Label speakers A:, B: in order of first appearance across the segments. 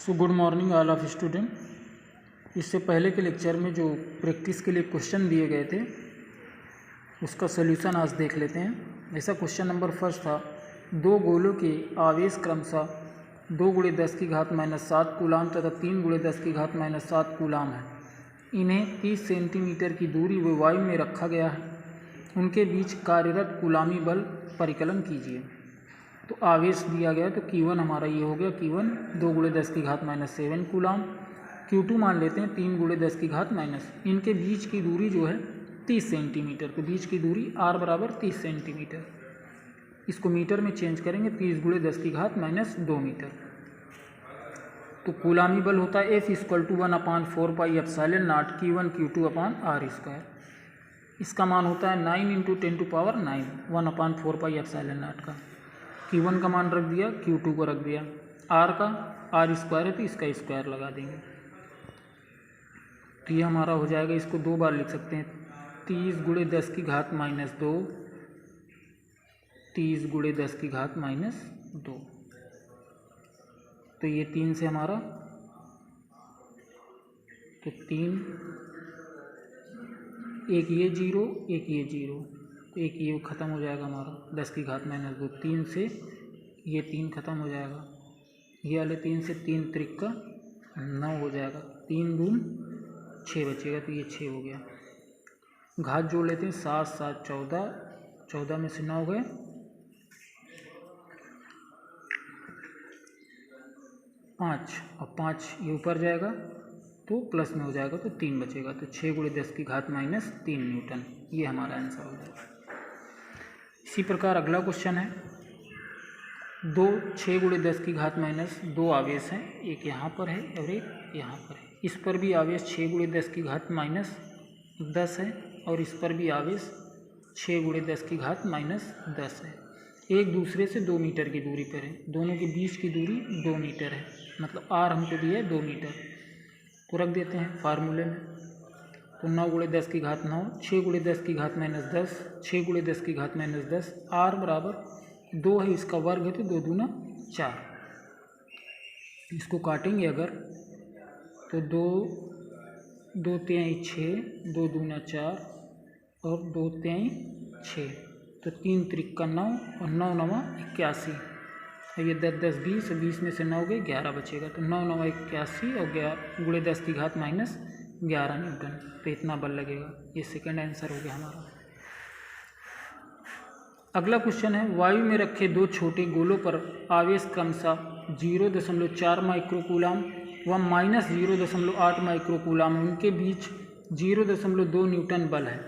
A: So good morning all of student. इससे पहले के लेक्चर में जो प्रैक्टिस के लिए क्वेश्चन दिए गए थे उसका सॉल्यूशन आज देख लेते हैं। ऐसा क्वेश्चन नंबर फर्स्ट था, दो गोलों के आवेश क्रमशः 2 × 10⁻⁷ कूलाम तथा 3 × 10⁻⁷ कूलाम है। इन्हें 30 सेंटीमीटर की दूरी व वायु में रखा गया है। उनके बीच कार्यरत कूलामी बल परिकलन कीजिए। तो आवेश दिया गया तो Q1 हमारा ये हो गया, Q1 2 × 10⁻⁷ कूलाम। Q2 मान लेते हैं 3 × 10⁻⁻। इनके बीच की दूरी जो है 30 सेंटीमीटर, तो बीच की दूरी R बराबर 30 सेंटीमीटर। इसको मीटर में चेंज करेंगे, 30 × 10⁻² मीटर। तो कूलामी बल होता है F = 1/4πε0 Q1 Q2/R²। इसका मान होता है 9 × 10⁹ 1/4πε0 का। Q1 का मान रख दिया, Q2 को रख दिया, R का R² है तो इसका स्क्वायर लगा देंगे। तो ये हमारा हो जाएगा, इसको दो बार लिख सकते हैं, 30 × 10⁻², 30 × 10⁻²। तो ये 3 से हमारा, तो 3, एक ये 0, एक ये 0, तो एक ये ख़त्म हो जाएगा हमारा 10⁻²। 3 से ये 3 ख़त्म हो जाएगा, ये वाले 3 से 3 त्रिक 9 हो जाएगा, 3 दून 6 बचेगा, तो ये 6 हो गया। घात जोड़ लेते हैं, 7 7 14, 14 में से 9 गए, 5 और 5 ये ऊपर जाएगा तो प्लस में हो जाएगा, तो 3 बचेगा, तो 6 × 10⁻³ न्यूटन। ये हमारा आंसर हो जाएगा। इसी प्रकार अगला क्वेश्चन है, 6 × 10⁻² आवेश हैं, एक यहाँ पर है और एक यहाँ पर है। इस पर भी आवेश 6 × 10⁻10 है और इस पर भी आवेश 6 × 10⁻10 है। एक दूसरे से 2 मीटर की दूरी पर है, दोनों के बीच की दूरी 2 मीटर है, मतलब R हमको दिया है 2 मीटर। तो रख देते हैं फार्मूले में, तो 9 × 10⁹, 6 × 10⁻10, 6 × 10⁻10, R बराबर 2 है, इसका वर्ग है तो 2 दूना 4। इसको काटेंगे अगर तो 2 3 6, 2 दूना 4 और 2 3 6, तो 3 त्रिक 9 और 9 9 81। ये 10 10 20, 20 में से 9 गए, 11 बचेगा, तो 9 9 81 और 11 × 10⁻11 न्यूटन। तो इतना बल लगेगा। ये सेकंड आंसर हो गया हमारा। अगला क्वेश्चन है, वायु में रखे 2 छोटे गोलों पर आवेश क्रमशः 0.4 माइक्रोकूलाम व -0.8 माइक्रोकूलाम, उनके बीच 0.2 न्यूटन बल है।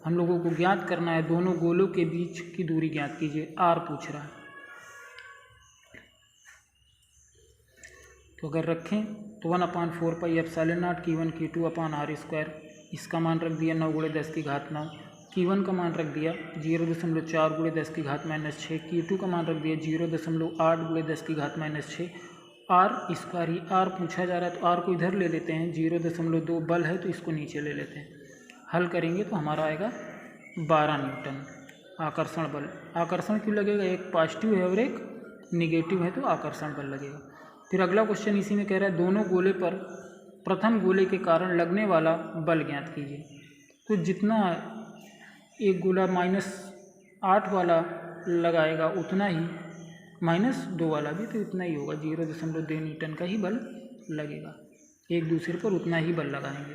A: हम लोगों को ज्ञात करना है, दोनों गोलों के बीच की दूरी ज्ञात कीजिए। R पूछ रहा है, तो अगर रखें तो 1/4πε0 Q1 Q2/R²। इसका मान रख दिया 9 × 10⁻9। Q1 का मान रख दिया 0.4 × 10⁻6। Q2 का मान रख दिया 0.8 × 10⁻6। R² ही R पूछा जा रहा है, तो R को इधर ले लेते हैं, 0.2 बल है तो इसको नीचे ले लेते हैं। हल करेंगे तो हमारा आएगा 12 न्यूटन आकर्षण बल। आकर्षण क्यों लगेगा, एक पॉजिटिव है और एक निगेटिव है, तो आकर्षण बल लगेगा। फिर अगला क्वेश्चन इसी में कह रहा है, दोनों गोले पर प्रथम गोले के कारण लगने वाला बल ज्ञात कीजिए। तो जितना एक गोला -8 वाला लगाएगा उतना ही -2 वाला भी तो उतना ही होगा, 0.2 न्यूटन का ही बल लगेगा। एक दूसरे पर उतना ही बल लगाएंगे।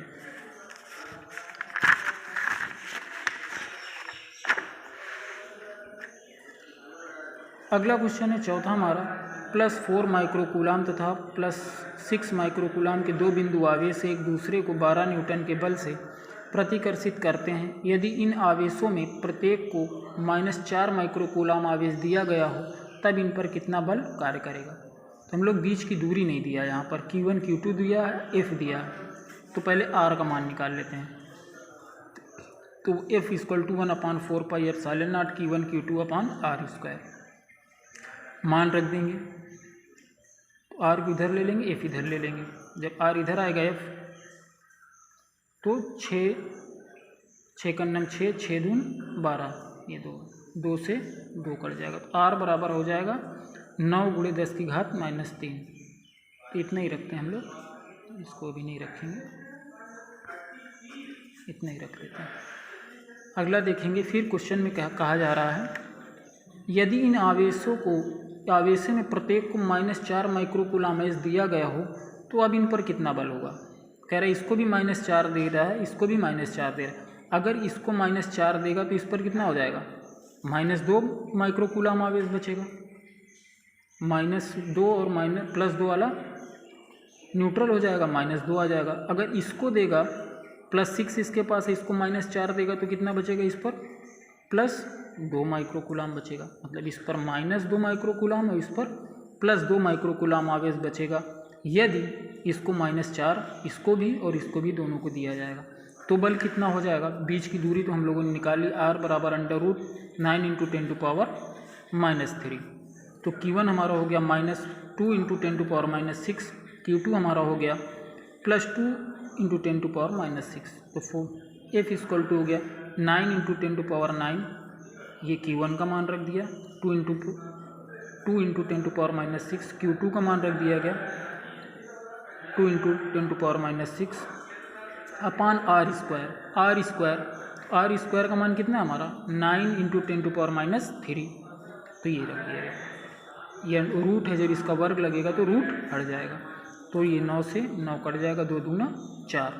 A: अगला क्वेश्चन है चौथा हमारा, +4 माइक्रोकूलाम तथा +6 माइक्रोकूलाम के 2 बिंदु आवेश एक दूसरे को 12 न्यूटन के बल से प्रतिकर्षित करते हैं। यदि इन आवेशों में प्रत्येक को -4 माइक्रोकूलाम आवेश दिया गया हो तब इन पर कितना बल कार्य करेगा। तो हम लोग बीच की दूरी नहीं दिया, यहाँ पर Q1 Q2 दिया है, F दिया है, तो पहले R का मान निकाल लेते हैं। तो F = 1/4πε0 Q1 Q2/R²। मान रख देंगे, तो R को इधर ले लेंगे, F इधर ले लेंगे। जब R इधर आएगा F, तो 6 का 6, 6 दून 12, ये 2 से 2 कट जाएगा, तो R बराबर हो जाएगा 9 × 10⁻³ इतना ही रखते हैं हम लोग, इसको अभी नहीं रखेंगे, इतना ही रख लेते हैं। अगला देखेंगे, फिर क्वेश्चन में क्या कहा जा रहा है, यदि इन आवेशों में प्रत्येक को -4 माइक्रोकूलम दिया गया हो तो अब इन पर कितना बल होगा। कह रहे इसको भी -4 दे रहा है, इसको भी -4 दे रहा है। अगर इसको -4 देगा तो इस पर कितना हो जाएगा, -2 माइक्रोकूलम आवेश बचेगा। -2 और +2 वाला न्यूट्रल हो जाएगा, -2 आ जाएगा। अगर इसको देगा +6 इसके पास है, इसको -4 देगा तो कितना बचेगा, इस पर +2 माइक्रोकूलम बचेगा। मतलब इस पर -2 माइक्रोकूलम और इस पर +2 माइक्रोकूलम आवेश बचेगा यदि इसको -4 इसको भी और इसको भी दोनों को दिया जाएगा। तो बल कितना हो जाएगा, बीच की दूरी तो हम लोगों ने निकाली, R बराबर √9 × 10⁻³ तो Q1 हमारा हो गया -2 × 10⁻⁶, Q2 हमारा हो गया +2 × 10⁻⁶। तो F = हो गया 9 × 10⁻9, ये Q1 का मान रख दिया, 2 × 10⁻⁶, Q2 का मान रख दिया गया 2 × 10⁻⁶/r²। R² का मान कितना है हमारा, 9 × 10⁻⁻3, तो ये रख दिया गया। ये रूट है, जब इसका वर्ग लगेगा तो रूट हट जाएगा, तो ये 9 से 9 कट जाएगा, 2 दूना 4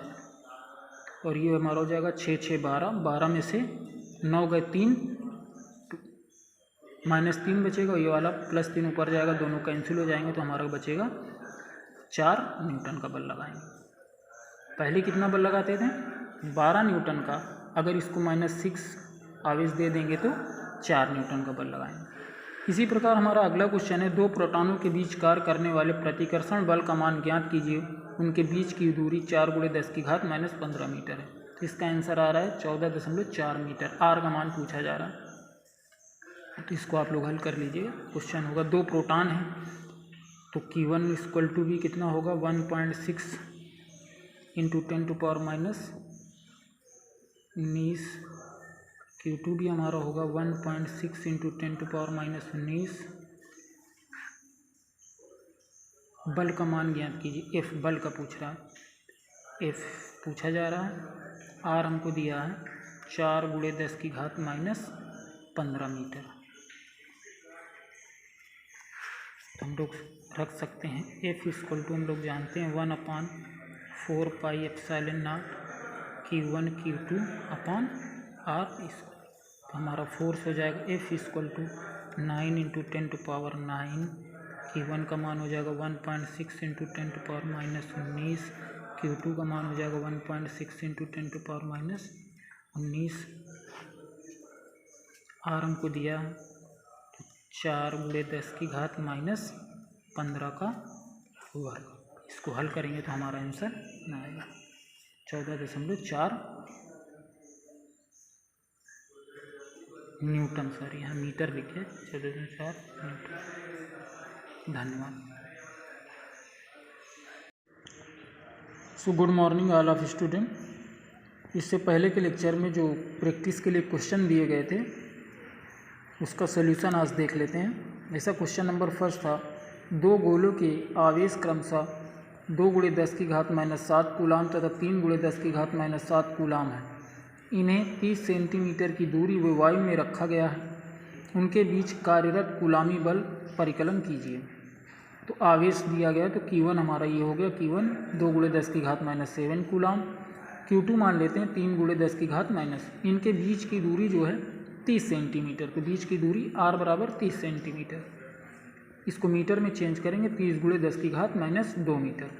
A: और ये हमारा हो जाएगा 6 × 6 = 12, 12 में से 9 गए 3, -3 बचेगा, ये वाला +3 ऊपर जाएगा, दोनों कैंसिल हो जाएंगे, तो हमारा बचेगा 4 न्यूटन का बल लगाएंगे। पहले कितना बल लगाते थे, 12 न्यूटन का, अगर इसको -6 आवेश दे देंगे तो 4 न्यूटन का बल लगाएंगे। इसी प्रकार हमारा अगला क्वेश्चन है, दो प्रोटॉनों के बीच कार्य करने वाले प्रतिकर्षण बल का मान ज्ञात कीजिए, उनके बीच की दूरी 4 × 10⁻⁻15 मीटर है। तो इसका आंसर आ रहा है 14.4 मीटर। R का मान पूछा जा रहा है, तो इसको आप लोग हल कर लीजिए। क्वेश्चन होगा, दो प्रोटॉन हैं तो Q1 = भी कितना होगा, 1.6 × 10⁻⁹, Q2 भी हमारा होगा 1.6 × 10⁻⁹। बल का मान ज्ञात कीजिए, F बल का पूछ रहा है, F पूछा जा रहा है। R हमको दिया है 4 × 10⁻⁻15 मीटर। तो हम लोग रख सकते हैं F = हम लोग जानते हैं 1/4πε0 Q1 Q2/R²। तो हमारा फोर्स हो जाएगा F = 9 × 10⁻9, Q1 का मान हो जाएगा 1.6 × 10⁻⁹, Q2 का मान हो जाएगा 1.6 × 10⁻⁹। R हमको दिया 4 × 10⁻⁻15 का वर्ग। इसको हल करेंगे तो हमारा आंसर आएगा 14.4 न्यूटन। सर यहाँ मीटर लिखे, 14.4 न्यूटन। धन्यवाद। Good morning all of student. इससे पहले के लेक्चर में जो प्रैक्टिस के लिए क्वेश्चन दिए गए थे उसका सॉल्यूशन आज देख लेते हैं। ऐसा क्वेश्चन नंबर फर्स्ट था, दो गोलों के आवेश क्रमशः 2 × 10⁻⁷ कूलाम तथा 3 × 10⁻⁷ कूलाम है। इन्हें 30 सेंटीमीटर की दूरी व वायु में रखा गया है। उनके बीच कार्यरत कूलामी बल परिकलन कीजिए। तो आवेश दिया गया, तो Q1 हमारा ये हो गया, Q1 2 × 10⁻⁷ कूलाम, Q2 मान लेते हैं 3 × 10⁻⁻। इनके बीच की दूरी जो है 30 सेंटीमीटर, तो बीच की दूरी R = 30 सेंटीमीटर। इसको मीटर में चेंज करेंगे, 30 × 10⁻² मीटर।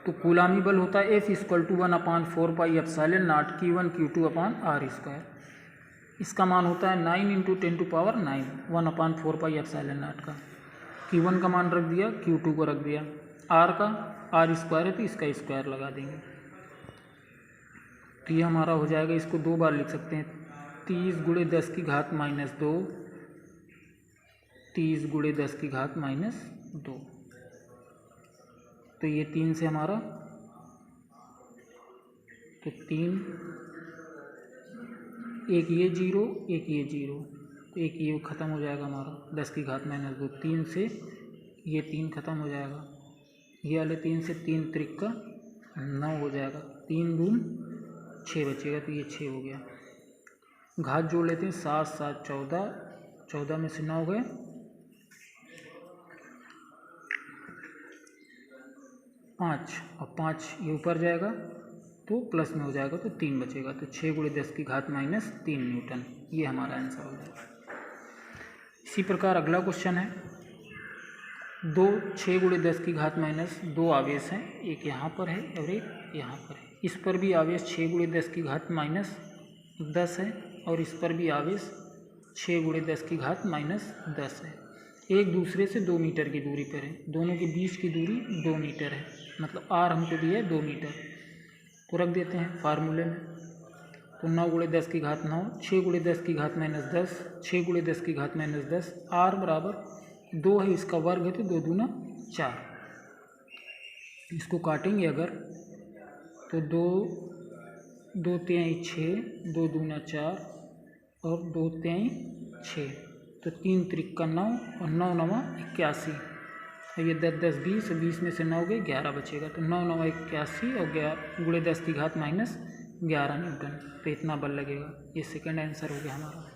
A: तो कूलामी बल होता है F = 1/4πε0 Q1 Q2/R²। इसका मान होता है 9 × 10⁻⁹, 1/4πε0 का। Q1 का मान रख दिया, Q2 को रख दिया, R का R² है तो इसका स्क्वायर लगा देंगे। तो ये हमारा हो जाएगा, इसको 2 बार लिख सकते हैं, 30 × 10⁻², 30 × 10⁻²। तो ये 3 से हमारा, तो 3, एक ये 0, एक ये 0, तो एक ये ख़त्म हो जाएगा हमारा 10⁻²। 3 से ये 3 खत्म हो जाएगा, ये वाले 3 से 3 त्रिक 9 हो जाएगा, 3 दून 6 बचेगा, तो ये 6 हो गया। घात जोड़ लेते हैं, 7 7 14, 14 में से 9 गए, 5 और 5 ये ऊपर जाएगा तो प्लस में हो जाएगा, तो 3 बचेगा, तो 6 × 10 की घात -3 न्यूटन, ये हमारा आंसर हो जाएगा। इसी प्रकार अगला क्वेश्चन है, 6 × 10 की घात -2 आवेश हैं, एक यहाँ पर है और एक यहाँ पर है। इस पर भी आवेश 6 × 10 की घात -10 है और इस पर भी आवेश 6 × 10 की घात -10 है। एक दूसरे से 2 मीटर की दूरी पर है, दोनों के बीच की दूरी 2 मीटर है, मतलब r हमको दिया है 2 मीटर। तो रख देते हैं फार्मूले में, तो 9 × 10 की घात 9, 6 × 10 की घात -10, 6 × 10 की घात -10, r बराबर 2 है, इसका वर्ग है तो 2 दूना 4। इसको काटेंगे अगर तो 2 तिहाई 6, 2 दूना 4 और 2 तिहाई 6, तो 3 त्रिक 9 और 9 9 81, और ये 10 10 20 और 20 में से 9 गए 11 बचेगा, तो 9 9 81 और 11 × 10 की घात -11 न्यूटन, तो इतना बल लगेगा। ये सेकंड आंसर हो गया हमारा।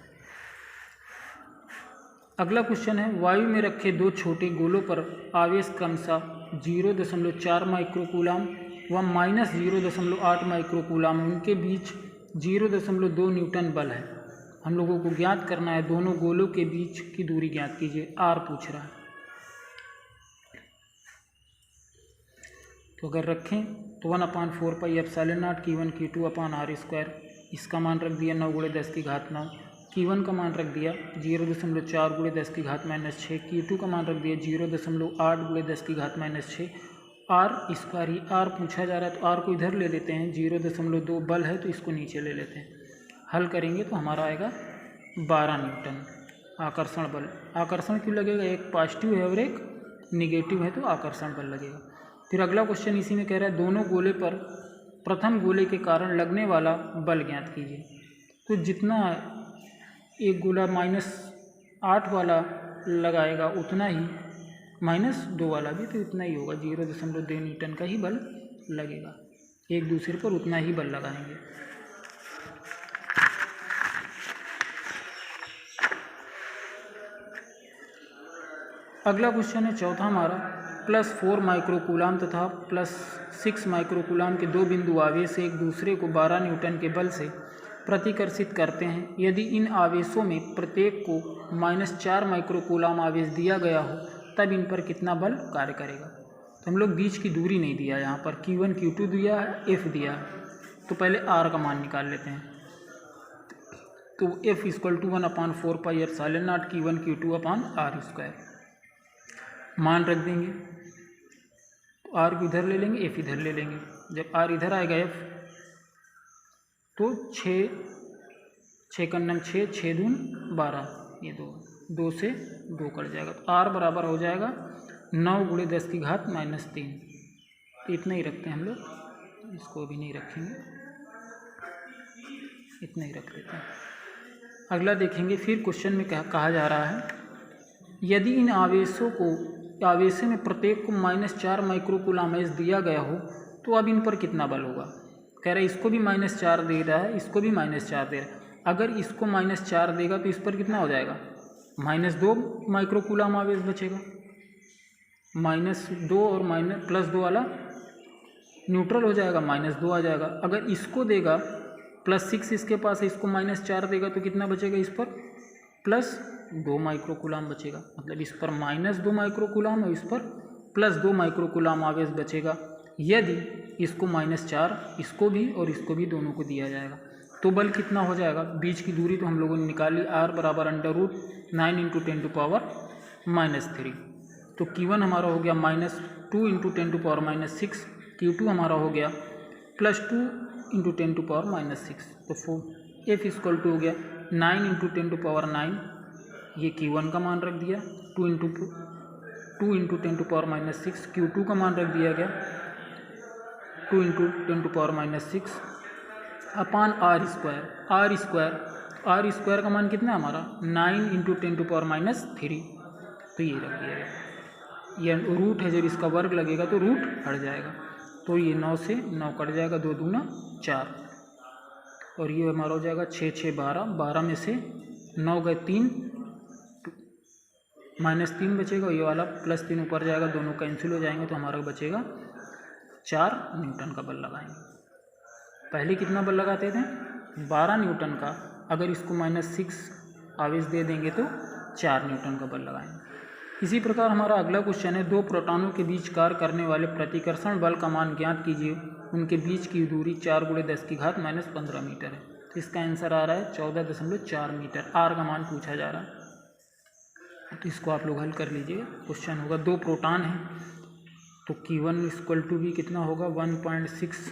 A: अगला क्वेश्चन है, वायु में रखे 2 छोटे गोलों पर आवेश क्रमशः 0.4 माइक्रोकूलाम व -0.8 माइक्रोकूलाम, उनके बीच 0.2 न्यूटन बल है। हम लोगों को ज्ञात करना है, दोनों गोलों के बीच की दूरी ज्ञात कीजिए, r पूछ रहा है। तो अगर रखें तो 1/4πε0 Q1 Q2/r², इसका मान रख दिया 9 × 10 की घात 9, Q1 का मान रख दिया 0.4 × 10 की घात -6, Q2 का मान रख दिया 0.8 × 10 की घात -6, r², ही r पूछा जा रहा है तो r को इधर ले लेते हैं, 0.2 बल है तो इसको नीचे ले लेते हैं, हल करेंगे तो हमारा आएगा 12 न्यूटन आकर्षण बल। आकर्षण क्यों लगेगा, एक पॉजिटिव है और एक निगेटिव है, तो आकर्षण बल लगेगा। फिर अगला क्वेश्चन इसी में कह रहा है, दोनों गोले पर प्रथम गोले के कारण लगने वाला बल ज्ञात कीजिए। तो जितना एक गोला -8 वाला लगाएगा उतना ही -2 वाला भी तो उतना ही होगा, 0.2 न्यूटन का ही बल लगेगा, एक दूसरे पर उतना ही बल लगाएंगे। अगला क्वेश्चन है चौथा हमारा, +4 माइक्रोकूलाम तथा +6 माइक्रोकूलाम के 2 बिंदु आवेश एक दूसरे को 12 न्यूटन के बल से प्रतिकर्षित करते हैं। यदि इन आवेशों में प्रत्येक को -4 माइक्रोकूलाम आवेश दिया गया हो तब इन पर कितना बल कार्य करेगा। तो हम लोग बीच की दूरी नहीं दिया, यहाँ पर Q1 Q2 दिया है, F दिया है, तो पहले R का मान निकाल लेते हैं। तो F = 1/4πε0 Q1 Q2/r², मान रख देंगे, तो R को इधर ले लेंगे, F इधर ले लेंगे। जब R इधर आएगा F तो 6 का 6, 6 दून 12, ये 2 से 2 कट जाएगा, तो R बराबर हो जाएगा 9 × 10 की घात -3। तो इतना ही रखते हैं हम लोग, इसको अभी नहीं रखेंगे, इतना ही रख लेते हैं। अगला देखेंगे, फिर क्वेश्चन में कहा जा रहा है, यदि इन आवेशों में प्रत्येक को -4 माइक्रोकूलाम आवेश दिया गया हो तो अब इन पर कितना बल होगा। कह रहे इसको भी -4 दे रहा है, इसको भी -4 दे रहा है। अगर इसको -4 देगा तो इस पर कितना हो जाएगा, -2 माइक्रोकूलाम आवेश बचेगा, -2 और +2 वाला न्यूट्रल हो जाएगा, -2 आ जाएगा। अगर इसको देगा +6 इसके पास है, इसको -4 देगा तो कितना बचेगा, इस पर +2 माइक्रोकूलाम बचेगा, मतलब इस पर -2 माइक्रोकूलाम और इस पर +2 माइक्रोकूलाम आवेश बचेगा। यदि इसको -4 इसको भी और इसको भी दोनों को दिया जाएगा तो बल कितना हो जाएगा। बीच की दूरी तो हम लोगों ने निकाली, R बराबर √9 × 10⁻³ तो Q1 हमारा हो गया -2 × 10⁻⁶, Q2 हमारा हो गया +2 × 10⁻⁶, तो F = हो गया 9 × 10⁻⁹, ये Q1 का मान रख दिया, 2 × 10⁻⁶, Q2 का मान रख दिया गया 2 × 10⁻⁶/r²। r² का मान कितना है हमारा 9 × 10⁻⁻3, तो ये रख दिया गया। ये रूट है, जब इसका वर्ग लगेगा तो रूट हट जाएगा, तो ये 9 से 9 कट जाएगा, 2 दूना 4, और ये हमारा हो जाएगा 6 6 12, 12 में से 9 गए 3, -3 बचेगा, ये वाला +3 ऊपर जाएगा, दोनों कैंसिल हो जाएंगे, तो हमारा बचेगा 4 न्यूटन का बल लगाएंगे। पहले कितना बल लगाते थे? 12 न्यूटन का, अगर इसको -6 आवेश दे देंगे तो 4 न्यूटन का बल लगाएंगे। इसी प्रकार हमारा अगला क्वेश्चन है, दो प्रोटॉनों के बीच कार्य करने वाले प्रतिकर्षण बल का मान ज्ञात कीजिए, उनके बीच की दूरी 4 × 10⁻15 मीटर है। तो इसका आंसर आ रहा है 14.4 मीटर, आर का मान पूछा जा रहा है, तो इसको आप लोग हल कर लीजिए। क्वेश्चन होगा, दो प्रोटॉन हैं, तो Q1 = भी कितना होगा 1.6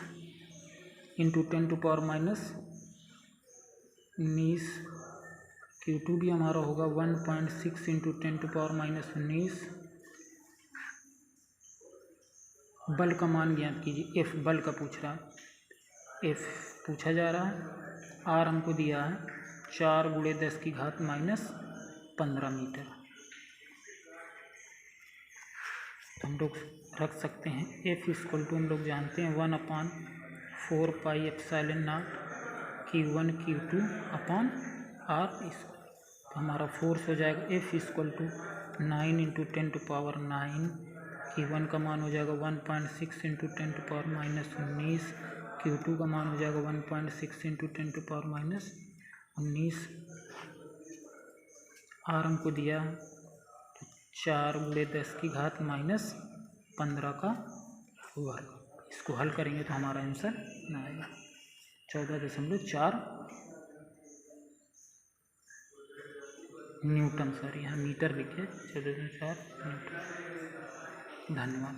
A: × 10⁻19, Q2 भी हमारा होगा 1.6 × 10⁻19। बल का मान ज्ञात कीजिए, F बल का पूछ रहा है, F पूछा जा रहा है, R हमको दिया है 4 × 10⁻15 मीटर। तो हम लोग रख सकते हैं F = हम लोग जानते हैं 1/4πε0 Q1 Q2 R²। तो हमारा फोर्स हो जाएगा F = 9 × 10⁹, Q1 का मान हो जाएगा 1.6 × 10⁻19, Q2 का मान हो जाएगा 1.6 × 10⁻19, R हमको दिया 4 × 10⁻15 का वर्ग। इसको हल करेंगे तो हमारा आंसर आएगा 14.4 न्यूटन। सॉरी, यहाँ मीटर लिखे, 14.4 न्यूटन। धन्यवाद।